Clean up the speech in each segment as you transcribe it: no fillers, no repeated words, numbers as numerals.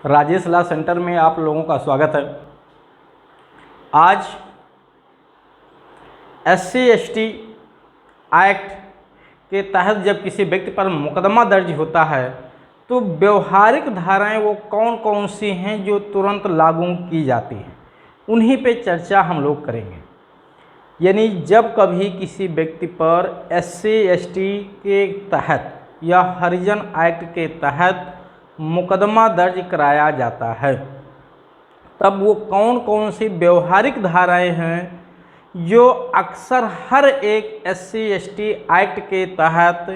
Rajesh law centre में आप लोगों का स्वागत है। आज SC/ST एक्ट के तहत जब किसी व्यक्ति पर मुकदमा दर्ज होता है तो व्यवहारिक धाराएं वो कौन कौन सी हैं जो तुरंत लागू की जाती हैं, उन्हीं पे चर्चा हम लोग करेंगे। यानी जब कभी किसी व्यक्ति पर SC/ST के तहत या हरिजन एक्ट के तहत मुकदमा दर्ज कराया जाता है तब वो कौन कौन सी व्यवहारिक धाराएं हैं जो अक्सर हर एक SC/ST एक्ट के तहत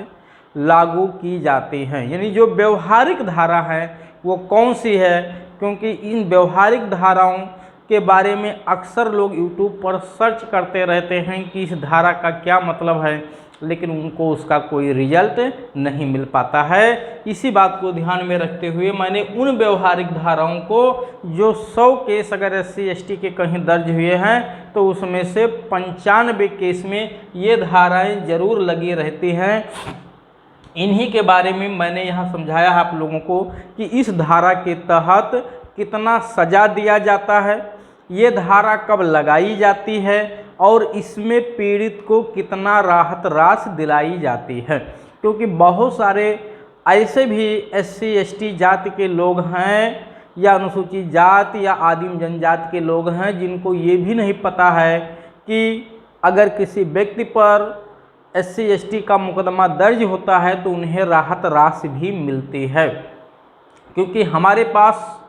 लागू की जाती हैं। यानी जो व्यवहारिक धारा है वो कौन सी है, क्योंकि इन व्यवहारिक धाराओं के बारे में अक्सर लोग यूट्यूब पर सर्च करते रहते हैं कि इस धारा का क्या मतलब है, लेकिन उनको उसका कोई रिजल्ट नहीं मिल पाता है। इसी बात को ध्यान में रखते हुए मैंने उन व्यवहारिक धाराओं को जो 100 केस अगर SC/ST के कहीं दर्ज हुए हैं तो उसमें से 95 केस में ये धाराएं जरूर लगी रहती हैं। इन्हीं के बारे में मैंने यहाँ समझाया है आप लोगों को कि इस धारा के तहत कितना सज़ा दिया जाता है, ये धारा कब लगाई जाती है और इसमें पीड़ित को कितना राहत राशि दिलाई जाती है। क्योंकि बहुत सारे ऐसे भी SC/ST जाति के लोग हैं या अनुसूचित जाति या आदिम जनजाति के लोग हैं जिनको ये भी नहीं पता है कि अगर किसी व्यक्ति पर SC/ST का मुकदमा दर्ज होता है तो उन्हें राहत राशि भी मिलती है। क्योंकि हमारे पास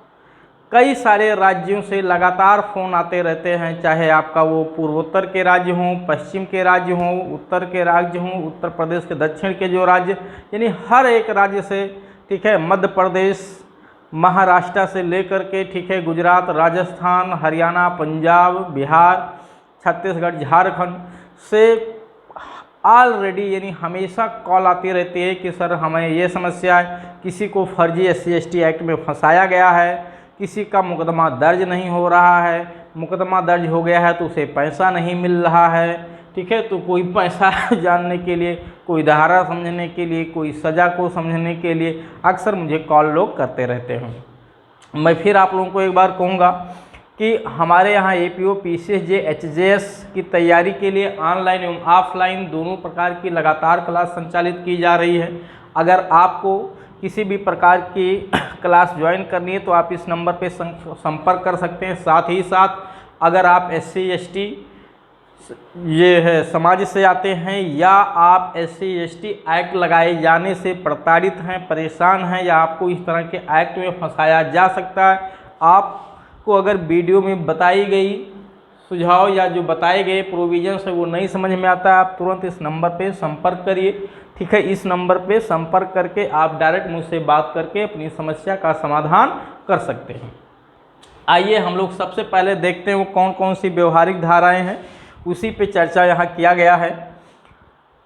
कई सारे राज्यों से लगातार फ़ोन आते रहते हैं, चाहे आपका वो पूर्वोत्तर के राज्य हों, पश्चिम के राज्य हों, उत्तर के राज्य हों, उत्तर प्रदेश के दक्षिण के जो राज्य, यानी हर एक राज्य से, ठीक है, मध्य प्रदेश, महाराष्ट्र से लेकर के, ठीक है, गुजरात, राजस्थान, हरियाणा, पंजाब, बिहार, छत्तीसगढ़, झारखंड से ऑलरेडी यानी हमेशा कॉल आती रहती है कि सर हमें ये समस्या है, किसी को फर्जी SC/ST एक्ट में फंसाया गया है, किसी का मुकदमा दर्ज नहीं हो रहा है, मुकदमा दर्ज हो गया है तो उसे पैसा नहीं मिल रहा है, ठीक है। तो कोई पैसा जानने के लिए, कोई धारा समझने के लिए, कोई सज़ा को समझने के लिए अक्सर मुझे कॉल लोग करते रहते हैं। मैं फिर आप लोगों को एक बार कहूँगा कि हमारे यहाँ APO PCSJ HJS की तैयारी के लिए ऑनलाइन एवं ऑफलाइन दोनों प्रकार की लगातार क्लास संचालित की जा रही है। अगर आपको किसी भी प्रकार की क्लास ज्वाइन करनी है तो आप इस नंबर पे संपर्क कर सकते हैं। साथ ही साथ अगर आप SC/ST ये है समाज से आते हैं या आप SC/ST एक्ट लगाए जाने से प्रताड़ित हैं, परेशान हैं या आपको इस तरह के एक्ट में फंसाया जा सकता है, आपको अगर वीडियो में बताई गई सुझाव या जो बताए गए प्रोविजन है वो नहीं समझ में आता है, आप तुरंत इस नंबर पे संपर्क करिए, ठीक है। इस नंबर पे संपर्क करके आप डायरेक्ट मुझसे बात करके अपनी समस्या का समाधान कर सकते हैं। आइए हम लोग सबसे पहले देखते हैं वो कौन कौन सी व्यवहारिक धाराएं हैं, उसी पे चर्चा यहाँ किया गया है,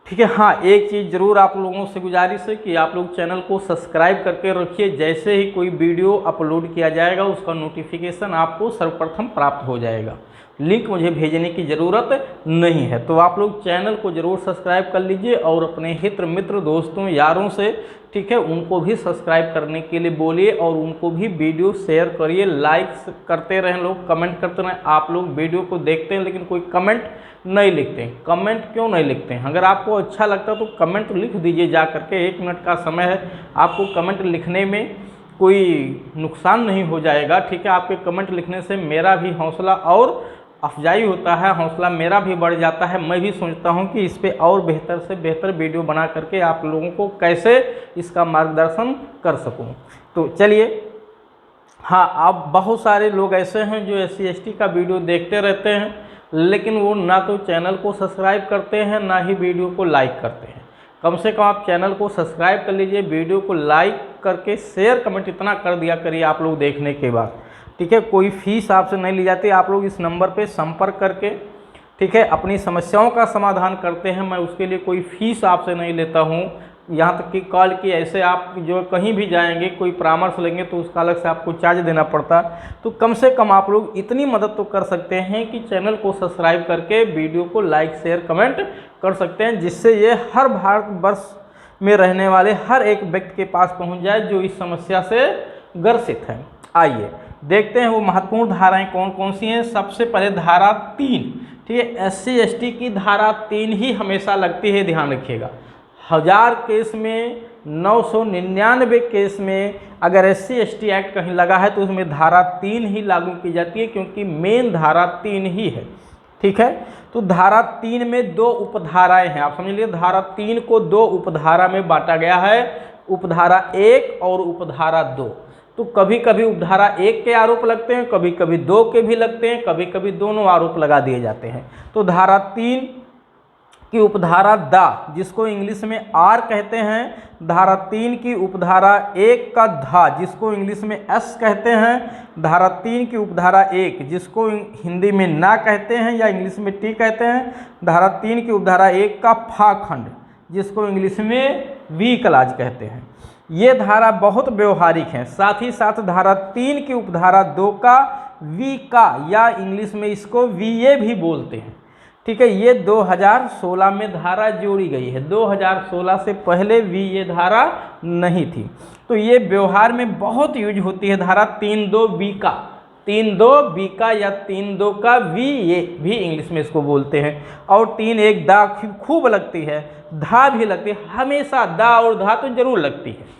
ठीक है। हाँ, एक चीज़ ज़रूर आप लोगों से गुजारिश है कि आप लोग चैनल को सब्सक्राइब करके रखिए। जैसे ही कोई वीडियो अपलोड किया जाएगा उसका नोटिफिकेशन आपको सर्वप्रथम प्राप्त हो जाएगा। लिंक मुझे भेजने की ज़रूरत नहीं है, तो आप लोग चैनल को ज़रूर सब्सक्राइब कर लीजिए और अपने हित मित्र दोस्तों यारों से, ठीक है, उनको भी सब्सक्राइब करने के लिए बोलिए और उनको भी वीडियो शेयर करिए। लाइक करते रहें, लोग कमेंट करते रहें। आप लोग वीडियो को देखते हैं लेकिन कोई कमेंट नहीं लिखते हैं, कमेंट क्यों नहीं लिखते हैं? अगर आपको अच्छा लगता तो कमेंट लिख दीजिए जा करके, 1 मिनट का समय है, आपको कमेंट लिखने में कोई नुकसान नहीं हो जाएगा, ठीक है। आपके कमेंट लिखने से मेरा भी हौसला और अफजाई होता है, हौसला मेरा भी बढ़ जाता है। मैं भी सोचता हूं कि इस पे और बेहतर से बेहतर वीडियो बना करके आप लोगों को कैसे इसका मार्गदर्शन कर सकूं। तो चलिए, हाँ, आप बहुत सारे लोग ऐसे हैं जो SC/ST का वीडियो देखते रहते हैं लेकिन वो ना तो चैनल को सब्सक्राइब करते हैं ना ही वीडियो को लाइक करते हैं। कम से कम आप चैनल को सब्सक्राइब कर लीजिए, वीडियो को लाइक करके शेयर कमेंट इतना कर दिया करिए आप लोग देखने के बाद, ठीक है। कोई फीस आपसे नहीं ली जाती, आप लोग इस नंबर पे संपर्क करके, ठीक है, अपनी समस्याओं का समाधान करते हैं। मैं उसके लिए कोई फीस आपसे नहीं लेता हूँ, यहाँ तक कि कॉल की ऐसे आप जो कहीं भी जाएंगे कोई परामर्श लेंगे तो उसका अलग से आपको चार्ज देना पड़ता। तो कम से कम आप लोग इतनी मदद तो कर सकते हैं कि चैनल को सब्सक्राइब करके वीडियो को लाइक शेयर कमेंट कर सकते हैं, जिससे ये हर भारतवर्ष में रहने वाले हर एक व्यक्ति के पास पहुँच जाए जो इस समस्या से ग्रसित हैं। आइए देखते हैं वो महत्वपूर्ण धाराएं कौन कौन सी हैं। सबसे पहले धारा 3, ठीक है, SC/ST की धारा 3 ही हमेशा लगती है, ध्यान रखिएगा। 1000 केस में 999 केस में अगर SC/ST एक्ट कहीं लगा है तो उसमें धारा 3 ही लागू की जाती है, क्योंकि मेन धारा 3 ही है, ठीक है। तो धारा 3 में 2 उपधाराएं हैं, आप समझ लीजिए। धारा 3 को 2 उपधारा में बांटा गया है, उपधारा 1 और उपधारा 2। तो कभी कभी उपधारा 1 के आरोप लगते हैं, कभी कभी 2 के भी लगते हैं, कभी कभी दोनों आरोप लगा दिए जाते हैं। तो धारा 3 की उपधारा दा, जिसको इंग्लिश में आर कहते हैं, धारा 3 की उपधारा 1 का धा, जिसको इंग्लिश में एस कहते हैं, धारा 3 की उपधारा 1, जिसको हिंदी में ना कहते हैं या इंग्लिश में टी कहते हैं, धारा 3 की उपधारा 1 का फा खंड, जिसको इंग्लिश में वी क्लॉज कहते हैं। ये धारा बहुत व्यवहारिक है। साथ ही साथ धारा 3 की उपधारा 2 का वी का, या इंग्लिश में इसको वीए भी बोलते हैं, ठीक है। ये 2016 में धारा जोड़ी गई है, 2016 से पहले वीए धारा नहीं थी। तो ये व्यवहार में बहुत यूज होती है धारा 3(2) बी का, 3(2) बी का या 3(2) का वीए भी इंग्लिश में इसको बोलते हैं। और 3(1) दा खूब लगती है, धा भी लगती है, हमेशा दा और धा तो जरूर लगती है,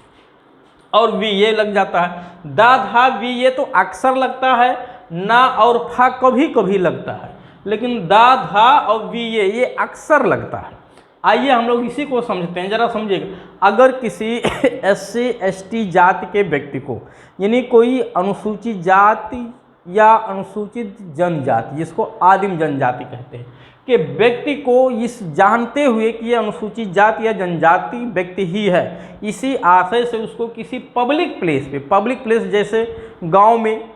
और वीए लग जाता है। दा धा वीए तो अक्सर लगता है, ना और फा कभी कभी लगता है, लेकिन दा धा और वीए ये अक्सर लगता है। आइए हम लोग इसी को समझते हैं, जरा समझिएगा। अगर किसी SC/ST जाति के व्यक्ति को, यानी कोई अनुसूचित जाति या अनुसूचित जनजाति, जिसको आदिम जनजाति कहते हैं, कि व्यक्ति को इस जानते हुए कि ये अनुसूचित जाति या जनजाति व्यक्ति ही है, इसी आशय से उसको किसी पब्लिक प्लेस जैसे गांव में,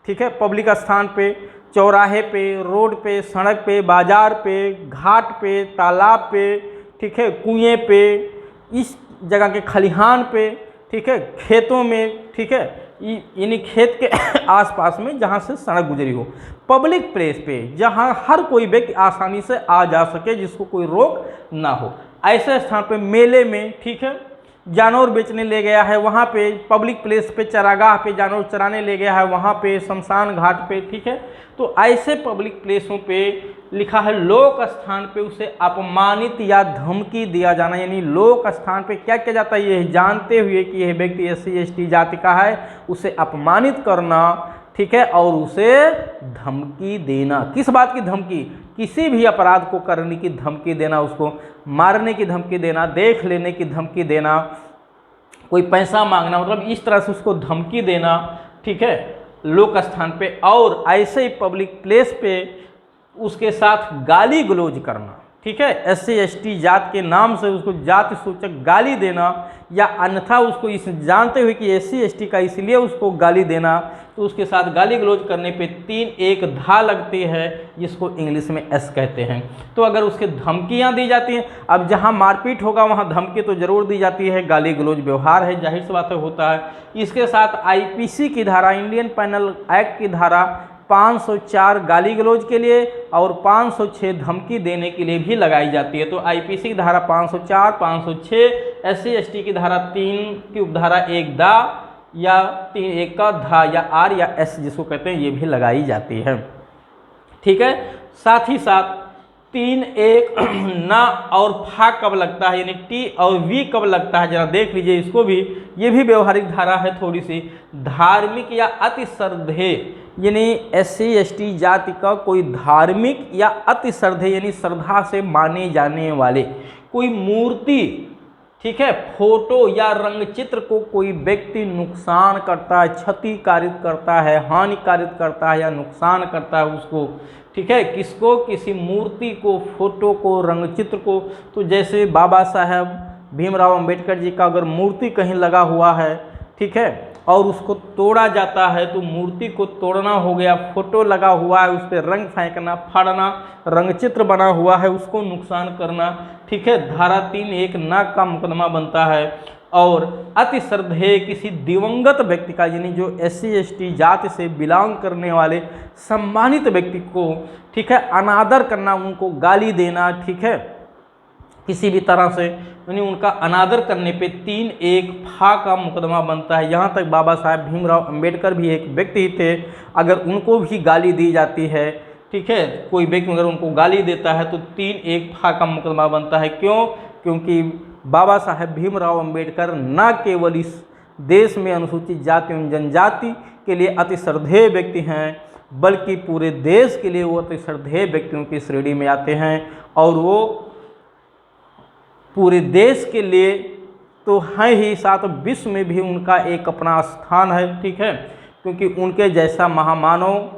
ठीक है, पब्लिक स्थान पे, चौराहे पे, रोड पे, सड़क पे, बाजार पे, घाट पे, तालाब पे, ठीक है, कुएं पे, इस जगह के खलिहान पे, ठीक है, खेतों में, ठीक है, यानी खेत के आसपास में जहाँ से सड़क गुजरी हो, पब्लिक प्लेस पे जहाँ हर कोई व्यक्ति आसानी से आ जा सके, जिसको कोई रोक ना हो, ऐसे स्थान पे, मेले में, ठीक है, जानवर बेचने ले गया है वहाँ पे, पब्लिक प्लेस पे, चरागाह पे जानवर चराने ले गया है वहाँ पे, शमशान घाट पे, ठीक है। तो ऐसे पब्लिक प्लेसों पे लिखा है लोक स्थान पे उसे अपमानित या धमकी दिया जाना, यानी लोक स्थान पे क्या किया जाता है, ये जानते हुए कि यह व्यक्ति SC/ST जाति का है, उसे अपमानित करना, ठीक है, और उसे धमकी देना। किस बात की धमकी? किसी भी अपराध को करने की धमकी देना, उसको मारने की धमकी देना, देख लेने की धमकी देना, कोई पैसा मांगना, मतलब इस तरह से उसको धमकी देना, ठीक है, लोक स्थान पे। और ऐसे ही पब्लिक प्लेस पे उसके साथ गाली गलौज करना, ठीक है, SC/ST जात के नाम से उसको जाति सूचक गाली देना, या अन्यथा उसको इस जानते हुए कि SC/ST का इसलिए उसको गाली देना, तो उसके साथ गाली गलौज करने पे 3(1) धा लगती है, जिसको इंग्लिश में एस कहते हैं। तो अगर उसके धमकियां दी जाती हैं, अब जहां मारपीट होगा वहां धमकी तो जरूर दी जाती है, गाली गलौज व्यवहार है, जाहिर सी बात होता है। इसके साथ IPC की धारा, इंडियन पेनल एक्ट की धारा 504 गाली गलौज के लिए और 506 धमकी देने के लिए भी लगाई जाती है। तो IPC की धारा 504, 506, SC/ST की धारा 3 की उपधारा 1 दा या 3(1) का धा या आर या एस जिसको कहते हैं, ये भी लगाई जाती है, ठीक है। साथ ही साथ 3(1) ना और फा कब लगता है, यानी टी और वी कब लगता है, जरा देख लीजिए इसको भी। ये भी व्यवहारिक धारा है थोड़ी सी। धार्मिक या अति श्रद्धेय, यानी SC/ST जाति का कोई धार्मिक या अति श्रद्धेय यानी श्रद्धा से माने जाने वाले कोई मूर्ति, ठीक है, फोटो या रंगचित्र को कोई व्यक्ति नुकसान करता है, क्षति कारित करता है, हानिकारित करता है या नुकसान करता है उसको, ठीक है, किसको? किसी मूर्ति को, फोटो को, रंगचित्र को। तो जैसे बाबा साहब भीमराव अंबेडकर जी का अगर मूर्ति कहीं लगा हुआ है, ठीक है, और उसको तोड़ा जाता है, तो मूर्ति को तोड़ना हो गया, फोटो लगा हुआ है उस पर रंग फेंकना, फाड़ना, रंगचित्र बना हुआ है उसको नुकसान करना, ठीक है, धारा 3(1) ना का मुकदमा बनता है। और अति श्रद्धेय किसी दिवंगत व्यक्ति का, यानी जो SC/ST जाति से बिलोंग करने वाले सम्मानित व्यक्ति को, ठीक है, अनादर करना, उनको गाली देना, ठीक है, किसी भी तरह से यानी उनका अनादर करने पे 3(1) का मुकदमा बनता है। यहाँ तक बाबा साहेब भीमराव अंबेडकर भी एक व्यक्ति थे, अगर उनको भी गाली दी जाती है, ठीक है, कोई व्यक्ति अगर उनको गाली देता है तो 3(1) का मुकदमा बनता है। क्यों? क्योंकि बाबा साहेब भीमराव अंबेडकर न केवल इस देश में अनुसूचित जाति एवं जनजाति के लिए अति श्रद्धेय व्यक्ति हैं, बल्कि पूरे देश के लिए वो अति श्रद्धेय व्यक्तियों की श्रेणी में आते हैं। और वो पूरे देश के लिए तो हैं ही, साथ विश्व में भी उनका एक अपना स्थान है, ठीक है, क्योंकि उनके जैसा महामानव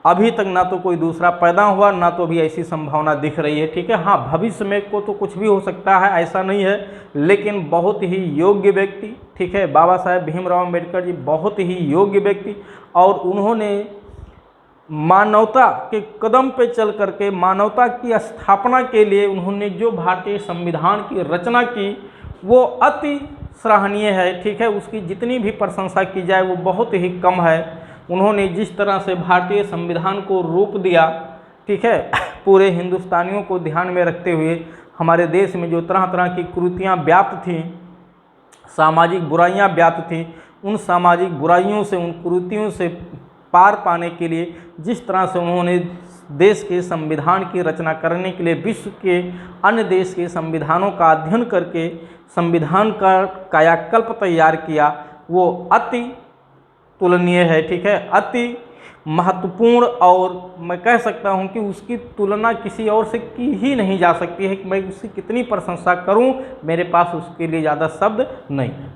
अभी तक ना तो कोई दूसरा पैदा हुआ, ना तो भी ऐसी संभावना दिख रही है, ठीक है। हाँ, भविष्य में को तो कुछ भी हो सकता है, ऐसा नहीं है, लेकिन बहुत ही योग्य व्यक्ति, ठीक है, बाबा साहेब भीमराव अंबेडकर जी बहुत ही योग्य व्यक्ति, और उन्होंने मानवता के कदम पे चल करके मानवता की स्थापना के लिए उन्होंने जो भारतीय संविधान की रचना की वो अति सराहनीय है, ठीक है। उसकी जितनी भी प्रशंसा की जाए वो बहुत ही कम है। उन्होंने जिस तरह से भारतीय संविधान को रूप दिया, ठीक है, पूरे हिंदुस्तानियों को ध्यान में रखते हुए हमारे देश में जो तरह तरह की कुरीतियाँ व्याप्त थीं, सामाजिक बुराइयाँ व्याप्त थीं, उन सामाजिक बुराइयों से, उन कुरीतियों से पार पाने के लिए जिस तरह से उन्होंने देश के संविधान की रचना करने के लिए विश्व के अन्य देश के संविधानों का अध्ययन करके संविधान का कायाकल्प तैयार किया, वो अति तुलनीय है, ठीक है, अति महत्वपूर्ण। और मैं कह सकता हूं कि उसकी तुलना किसी और से की ही नहीं जा सकती है कि मैं उसकी कितनी प्रशंसा करूं, मेरे पास उसके लिए ज़्यादा शब्द नहीं है।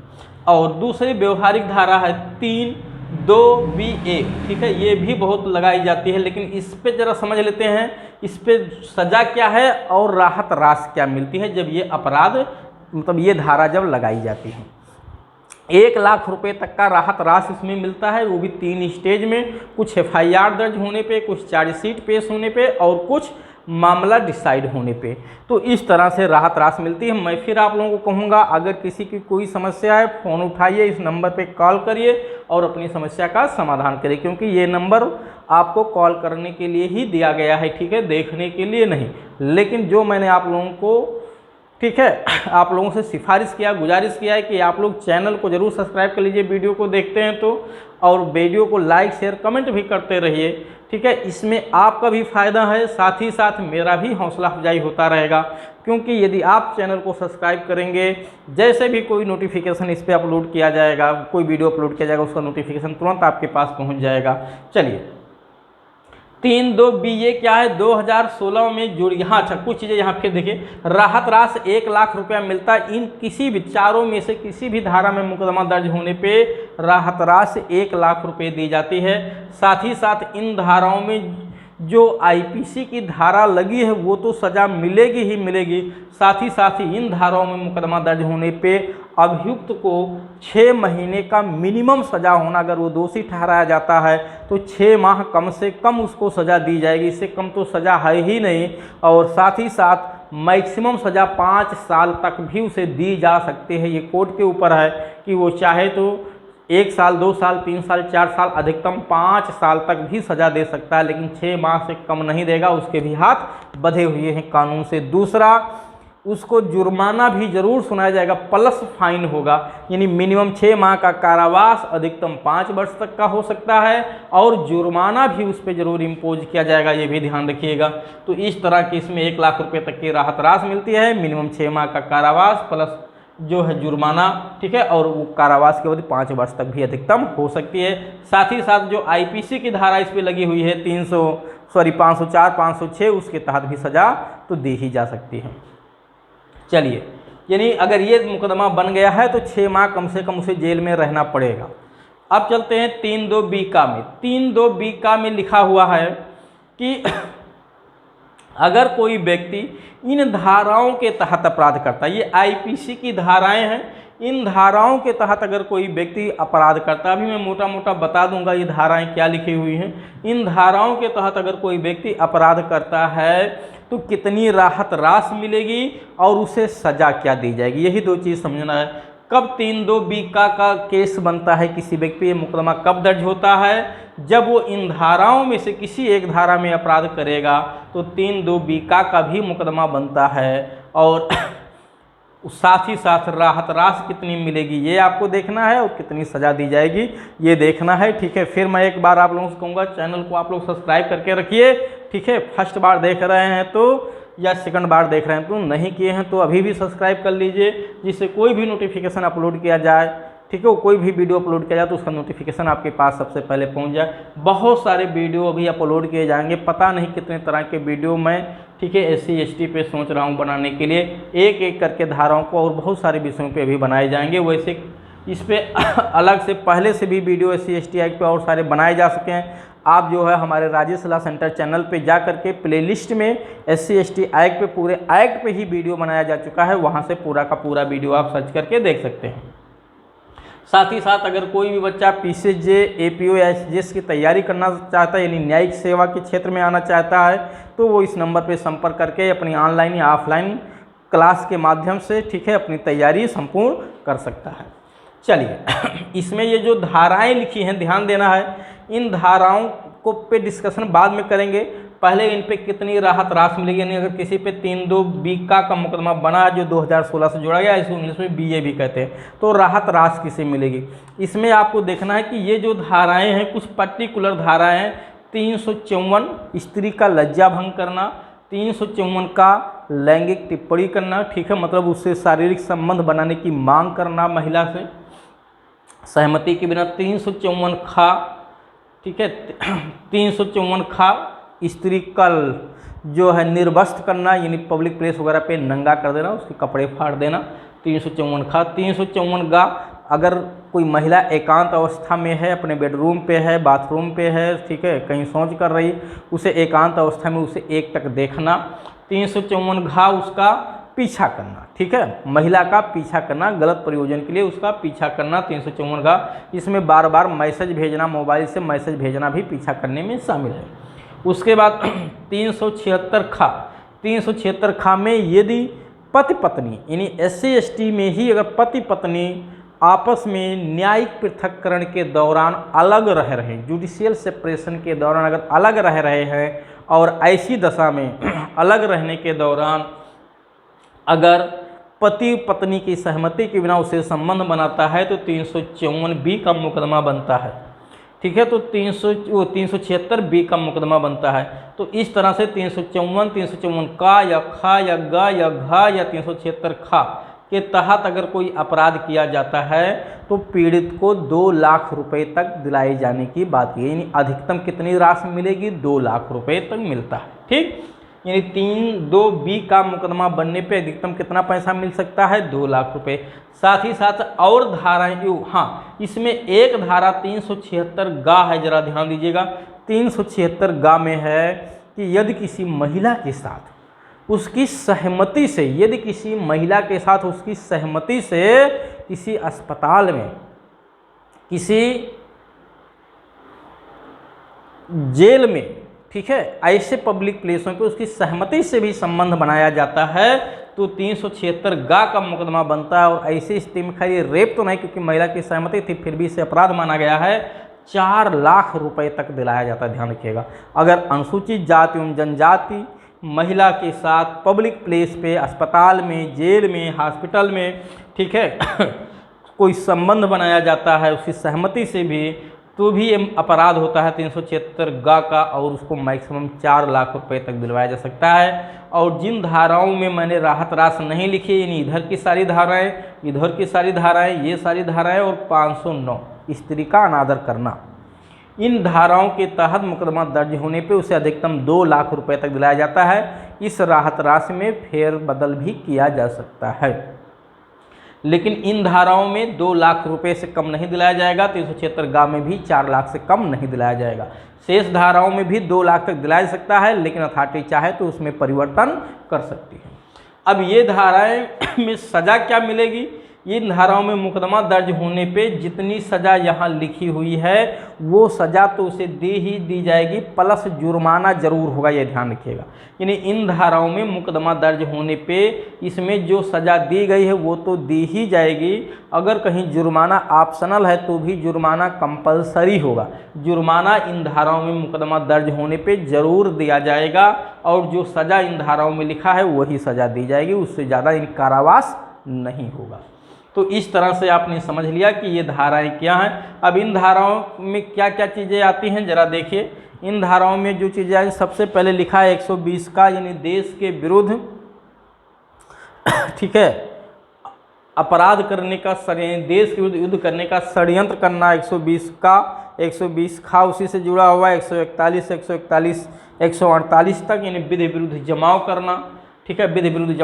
और दूसरी व्यवहारिक धारा है 3(2)(b)(a), ठीक है, ये भी बहुत लगाई जाती है, लेकिन इस पे ज़रा समझ लेते हैं, इस पे सज़ा क्या है और राहत राशि क्या मिलती है जब ये अपराध मतलब ये धारा जब लगाई जाती है। 1 लाख रुपए तक का राहत राशि इसमें मिलता है, वो भी 3 स्टेज में, कुछ FIR दर्ज होने पे, कुछ चार्जशीट पेश होने पे और कुछ मामला डिसाइड होने पे। तो इस तरह से राहत राशि मिलती है। मैं फिर आप लोगों को कहूँगा, अगर किसी की कोई समस्या है फ़ोन उठाइए, इस नंबर पे कॉल करिए और अपनी समस्या का समाधान करिए, क्योंकि ये नंबर आपको कॉल करने के लिए ही दिया गया है, ठीक है, देखने के लिए नहीं। लेकिन जो मैंने आप लोगों को, ठीक है, आप लोगों से सिफारिश किया, गुजारिश किया है कि आप लोग चैनल को ज़रूर सब्सक्राइब कर लीजिए वीडियो को देखते हैं तो, और वीडियो को लाइक शेयर कमेंट भी करते रहिए, ठीक है। इसमें आपका भी फ़ायदा है, साथ ही साथ मेरा भी हौसला अफजाई होता रहेगा, क्योंकि यदि आप चैनल को सब्सक्राइब करेंगे, जैसे भी कोई नोटिफिकेशन इस पर अपलोड किया जाएगा, कोई वीडियो अपलोड किया जाएगा, उसका नोटिफिकेशन तुरंत आपके पास पहुँच जाएगा। चलिए, 3(2)(b) ये क्या है, 2016 में जुड़ी। हाँ, अच्छा, कुछ चीज़ें यहाँ फिर देखिए। राहत राशि 1 लाख रुपया मिलता है। इन किसी भी चारों में से किसी भी धारा में मुकदमा दर्ज होने पे राहत राशि 1 लाख रुपये दी जाती है। साथ ही साथ इन धाराओं में जो IPC की धारा लगी है वो तो सज़ा मिलेगी ही मिलेगी, साथ ही इन धाराओं में मुकदमा दर्ज होने पे अभियुक्त को 6 महीने का मिनिमम सज़ा होना, अगर वो दोषी ठहराया जाता है तो 6 माह कम से कम उसको सज़ा दी जाएगी, इससे कम तो सज़ा है ही नहीं। और साथ ही साथ मैक्सिमम सज़ा 5 साल तक भी उसे दी जा सकती है। ये कोर्ट के ऊपर है कि वो चाहे तो 1 साल, 2 साल, 3 साल, 4 साल, अधिकतम 5 साल तक भी सज़ा दे सकता है, लेकिन 6 माह से कम नहीं देगा। उसके भी हाथ बंधे हुए हैं कानून से। दूसरा, उसको जुर्माना भी जरूर सुनाया जाएगा, प्लस फाइन होगा, यानी मिनिमम 6 माह का कारावास, अधिकतम 5 वर्ष तक का हो सकता है, और जुर्माना भी उस पर जरूर इम्पोज किया जाएगा, ये भी ध्यान रखिएगा। तो इस तरह की इसमें 1 लाख रुपये तक की राहत राशि मिलती है, मिनिमम 6 माह का कारावास प्लस जो है जुर्माना, ठीक है, और वो कारावास की अवधि 5 वर्ष तक भी अधिकतम हो सकती है। साथ ही साथ जो IPC की धारा इस पर लगी हुई है 504, 506, उसके तहत भी सज़ा तो दी ही जा सकती है। चलिए, यानी अगर ये मुकदमा बन गया है तो 6 माह कम से कम उसे जेल में रहना पड़ेगा। अब चलते हैं 3(2)(b) का में। 3(2)(b) का में लिखा हुआ है कि अगर कोई व्यक्ति इन धाराओं के तहत अपराध करता है, ये IPC की धाराएं हैं, इन धाराओं के तहत अगर कोई व्यक्ति अपराध करता है, अभी मैं मोटा मोटा बता दूंगा ये धाराएं क्या लिखी हुई हैं। इन धाराओं के तहत अगर कोई व्यक्ति अपराध करता है तो कितनी राहत राशि मिलेगी और उसे सज़ा क्या दी जाएगी, यही 2 चीज़ समझना है। कब 3(2)(b) का केस बनता है, किसी व्यक्ति पे मुकदमा कब दर्ज होता है, जब वो इन धाराओं में से किसी एक धारा में अपराध करेगा तो 3(2)(b) का भी मुकदमा बनता है। और साथ ही साथ राहत राशि कितनी मिलेगी ये आपको देखना है, और कितनी सज़ा दी जाएगी ये देखना है। ठीक है, फिर मैं एक बार आप लोगों से कहूँगा चैनल को आप लोग सब्सक्राइब करके रखिए। ठीक है, फर्स्ट बार देख रहे हैं तो या सेकंड बार देख रहे हैं तो नहीं किए हैं तो अभी भी सब्सक्राइब कर लीजिए, जिससे कोई भी नोटिफिकेशन अपलोड किया जाए, ठीक है, वो कोई भी वीडियो अपलोड किया जाए तो उसका नोटिफिकेशन आपके पास सबसे पहले पहुंच जाए। बहुत सारे वीडियो अभी अपलोड किए जाएंगे, पता नहीं कितने तरह के वीडियो मैं, ठीक है, SC ST पे सोच रहा हूँ बनाने के लिए, एक एक करके धाराओं को, और बहुत सारे विषयों पे अभी बनाए जाएंगे। वैसे इस पे अलग से पहले से भी वीडियो SC ST एक्ट पे और सारे बनाए जा सके हैं। आप जो है हमारे राजेश सलाह सेंटर चैनल पे जा करके प्लेलिस्ट में SC ST एक्ट पे, पूरे एक्ट पे ही वीडियो बनाया जा चुका है, वहाँ से पूरा का पूरा वीडियो आप सर्च करके देख सकते हैं। साथ ही साथ अगर कोई भी बच्चा PCJ APO या SGS की तैयारी करना चाहता है, यानी न्यायिक सेवा के क्षेत्र में आना चाहता है, तो वो इस नंबर पे संपर्क करके अपनी ऑनलाइन या ऑफलाइन क्लास के माध्यम से, ठीक है, अपनी तैयारी संपूर्ण कर सकता है। चलिए, इसमें ये जो धाराएं लिखी हैं ध्यान देना है, इन धाराओं को पे डिस्कशन बाद में करेंगे। पहले इन पे कितनी राहत राशि मिलेगी, यानी अगर किसी पे 3(2)B का मुकदमा बना है जो 2016 से जोड़ा गया, इसको इंग्लिश में BA भी कहते हैं, तो राहत राशि किसे मिलेगी। इसमें आपको देखना है कि ये जो धाराएं हैं कुछ पर्टिकुलर धाराएं हैं। 354 स्त्री का लज्जा भंग करना, 354 का लैंगिक टिप्पणी करना, ठीक है, मतलब उससे शारीरिक संबंध बनाने की मांग करना महिला से सहमति के बिना। 354 खा, ठीक है, 354 खा स्त्री का जो है निर्वस्त्र करना, यानी पब्लिक प्लेस वगैरह पे नंगा कर देना, उसके कपड़े फाड़ देना, 354 खा। 354 गा, अगर कोई महिला एकांत अवस्था में है, अपने बेडरूम पे है, बाथरूम पे है, ठीक है, कहीं शौच कर रही, उसे एकांत अवस्था में उसे एकटक देखना। 354 घा, उसका पीछा करना, ठीक है, महिला का पीछा करना, गलत प्रयोजन के लिए उसका पीछा करना, 354 घा। इसमें बार बार मैसेज भेजना, मोबाइल से मैसेज भेजना भी पीछा करने में शामिल है। उसके बाद 376 खा, 376 खा में यदि पति पत्नी, यानी SC ST में ही अगर पति पत्नी आपस में न्यायिक पृथक्करण के दौरान अलग रह रहे हैं, जुडिशियल सेपरेशन के दौरान अगर अलग रह रहे हैं, और ऐसी दशा में अलग रहने के दौरान अगर पति पत्नी की सहमति के बिना उसे संबंध बनाता है तो 354B का मुकदमा बनता है, ठीक है, तो 376B का मुकदमा बनता है। तो इस तरह से 354, 354 का या खा या गा या घा या 376 खा के तहत अगर कोई अपराध किया जाता है तो पीड़ित को 2 लाख रुपए तक दिलाए जाने की बात है, यानी अधिकतम कितनी राशि मिलेगी, 2 लाख रुपए तक मिलता है, ठीक, यानी 3(2)B का मुकदमा बनने पे अधिकतम कितना पैसा मिल सकता है, 2 लाख रुपए। साथ ही साथ और धाराएं, हाँ, इसमें एक धारा 376 गा है, जरा ध्यान दीजिएगा। 376 गा में है कि यदि किसी महिला के साथ उसकी सहमति से, यदि किसी महिला के साथ उसकी सहमति से किसी अस्पताल में, किसी जेल में, ठीक है, ऐसे पब्लिक प्लेसों पे उसकी सहमति से भी संबंध बनाया जाता है तो 376 गा का मुकदमा बनता है। और ऐसी स्थिति में, खैर ये रेप तो नहीं क्योंकि महिला की सहमति थी, फिर भी इसे अपराध माना गया है, 4 लाख रुपए तक दिलाया जाता है, ध्यान रखिएगा। अगर अनुसूचित जाति एवं जनजाति महिला के साथ पब्लिक प्लेस पे, अस्पताल में, जेल में, हॉस्पिटल में, ठीक है, कोई संबंध बनाया जाता है उसकी सहमति से भी, तो भी ये अपराध होता है 376 गा का, और उसको मैक्सिमम 4 लाख रुपए तक दिलवाया जा सकता है। और जिन धाराओं में मैंने राहत राशि नहीं लिखी, यानी इधर की सारी धाराएं, इधर की सारी धाराएं, ये सारी धाराएं, और 509 स्त्री का अनादर करना, इन धाराओं के तहत मुकदमा दर्ज होने पे उसे अधिकतम 2 लाख रुपए तक दिलाया जाता है। इस राहत राशि में फेरबदल भी किया जा सकता है, लेकिन इन धाराओं में 2 लाख रुपए से कम नहीं दिलाया जाएगा। 376 गा में भी 4 लाख से कम नहीं दिलाया जाएगा। शेष धाराओं में भी 2 लाख तक दिलाया जा सकता है, लेकिन अथॉरिटी चाहे तो उसमें परिवर्तन कर सकती है। अब ये धाराएं में सज़ा क्या मिलेगी, इन धाराओं में मुकदमा दर्ज होने पे जितनी सज़ा यहाँ लिखी हुई है वो सज़ा तो उसे ही दी जाएगी, प्लस जुर्माना जरूर होगा, ये ध्यान रखिएगा। यानी इन धाराओं में मुकदमा दर्ज होने पे इसमें जो सज़ा दी गई है वो तो दी ही जाएगी। अगर कहीं जुर्माना ऑप्शनल है तो भी जुर्माना कंपलसरी होगा। जुर्माना इन धाराओं में मुकदमा दर्ज होने पे ज़रूर दिया जाएगा और जो सज़ा इन धाराओं में लिखा है वही सज़ा दी जाएगी, उससे ज़्यादा इन कारावास नहीं होगा। तो इस तरह से आपने समझ लिया कि ये धाराएं क्या हैं। अब इन धाराओं में क्या क्या चीज़ें आती हैं ज़रा देखिए। इन धाराओं में जो चीज़ें आई, सबसे पहले लिखा है 120 का, यानी देश के विरुद्ध ठीक है अपराध करने का देश के विरुद्ध युद्ध करने का षड्यंत्र करना 120 का। 120 खा उसी से जुड़ा हुआ है 141, 141, 148 तक, यानी विधि विरुद्ध जमाव करना। ठीक है, विधि विरुद्ध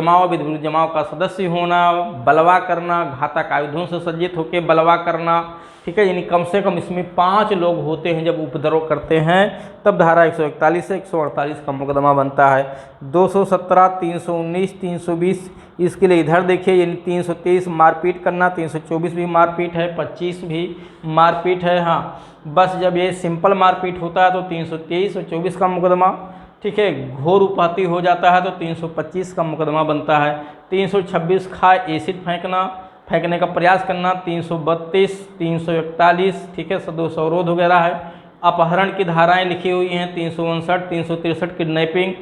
जमाव का सदस्य होना, बलवा करना, घातक आयुधों से सज्जित होकर बलवा करना। ठीक है, यानी कम से कम इसमें 5 लोग होते हैं जब उपद्रव करते हैं, तब धारा 141 से 148 का मुकदमा बनता है। 217, 319, 320 इसके लिए इधर देखिए, यानी 323 मारपीट करना, 324 भी मारपीट है, 25 भी मारपीट है। हाँ, बस जब ये सिंपल मारपीट होता है तो 323 और 24 का मुकदमा। ठीक है, घोर उपाती हो जाता है तो 325 का मुकदमा बनता है। 326 खा एसिड फेंकने का प्रयास करना, 332, 341, ठीक है, सदोष अवरोध वगैरह है। अपहरण की धाराएं लिखी हुई हैं 359, 363 किडनैपिंग,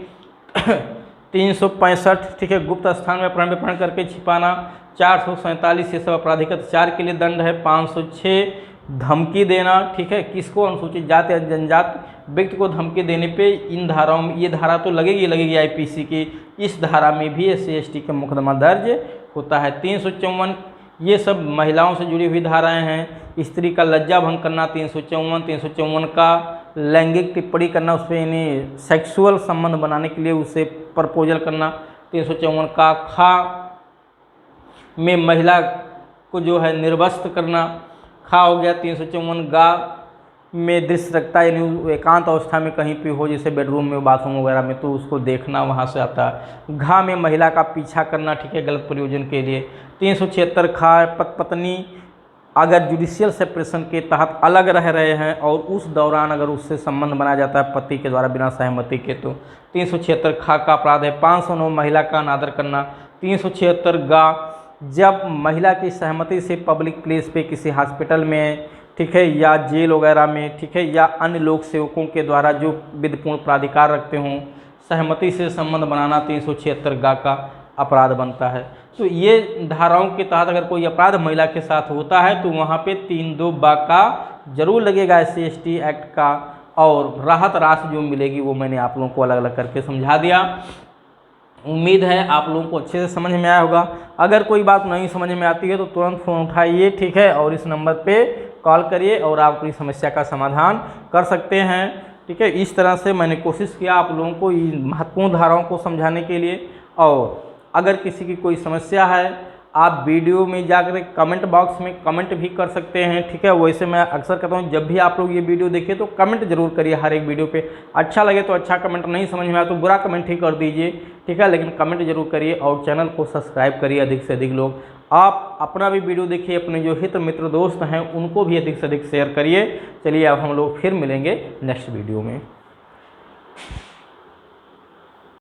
365 ठीक है, गुप्त स्थान में अपहरण करके छिपाना, 447 ये सब आपराधिक अत्याचार के लिए दंड है, 506 धमकी देना। ठीक है, किसको, अनुसूचित जाति या जनजाति व्यक्ति को धमकी देने पे इन धाराओं में, ये धारा तो लगेगी आईपीसी की, इस धारा में भी SC/ST का मुकदमा दर्ज होता है। 354 ये सब महिलाओं से जुड़ी हुई धाराएं हैं। स्त्री का लज्जा भंग करना 354, 354 का लैंगिक टिप्पणी करना, उस पर यानी सेक्सुअल संबंध बनाने के लिए उसे प्रपोजल करना, 354 का खा में महिला को जो है निर्वस्त्र करना, खा हो गया। 354 गा में दृश्य रखता है, यानी एकांत अवस्था में कहीं पे हो, जैसे बेडरूम में, बाथरूम वगैरह में, तो उसको देखना, वहाँ से आता है। घा में महिला का पीछा करना, ठीक है, गलत प्रयोजन के लिए। 376 खा पत्नी अगर जुडिशियल सेपरेशन के तहत अलग रह रहे हैं और उस दौरान अगर उससे संबंध बनाया जाता है पति के द्वारा बिना सहमति के, तो 376 खा का अपराध है। 509 महिला का अनादर करना। 376 गा जब महिला की सहमति से पब्लिक प्लेस पे किसी हॉस्पिटल में, ठीक है, या जेल वगैरह में, ठीक है, या अन्य लोक सेवकों के द्वारा जो विधिपूर्ण प्राधिकार रखते हों, सहमति से संबंध बनाना 376 गा का अपराध बनता है। तो ये धाराओं के तहत अगर कोई अपराध महिला के साथ होता है तो वहाँ पे 3(2) बा का जरूर लगेगा SC/ST एक्ट का, और राहत राशि जो मिलेगी वो मैंने आप लोगों को अलग अलग करके समझा दिया। उम्मीद है आप लोगों को अच्छे से समझ में आया होगा। अगर कोई बात नहीं समझ में आती है तो तुरंत फ़ोन उठाइए, ठीक है, और इस नंबर पे कॉल करिए और आप अपनी समस्या का समाधान कर सकते हैं। ठीक है, इस तरह से मैंने कोशिश किया आप लोगों को इन महत्वपूर्ण धाराओं को समझाने के लिए। और अगर किसी की कोई समस्या है आप वीडियो में जाकर कमेंट बॉक्स में कमेंट भी कर सकते हैं। ठीक है, वैसे मैं अक्सर कहता हूँ जब भी आप लोग ये वीडियो देखिए तो कमेंट जरूर करिए हर एक वीडियो पे। अच्छा लगे तो अच्छा कमेंट, नहीं समझ में आया तो बुरा कमेंट ही कर दीजिए। ठीक है, लेकिन कमेंट जरूर करिए और चैनल को सब्सक्राइब करिए अधिक से अधिक लोग। आप अपना भी वीडियो देखिए, अपने जो हित मित्र दोस्त हैं उनको भी अधिक से अधिक शेयर करिए। चलिए अब हम लोग फिर मिलेंगे नेक्स्ट वीडियो में।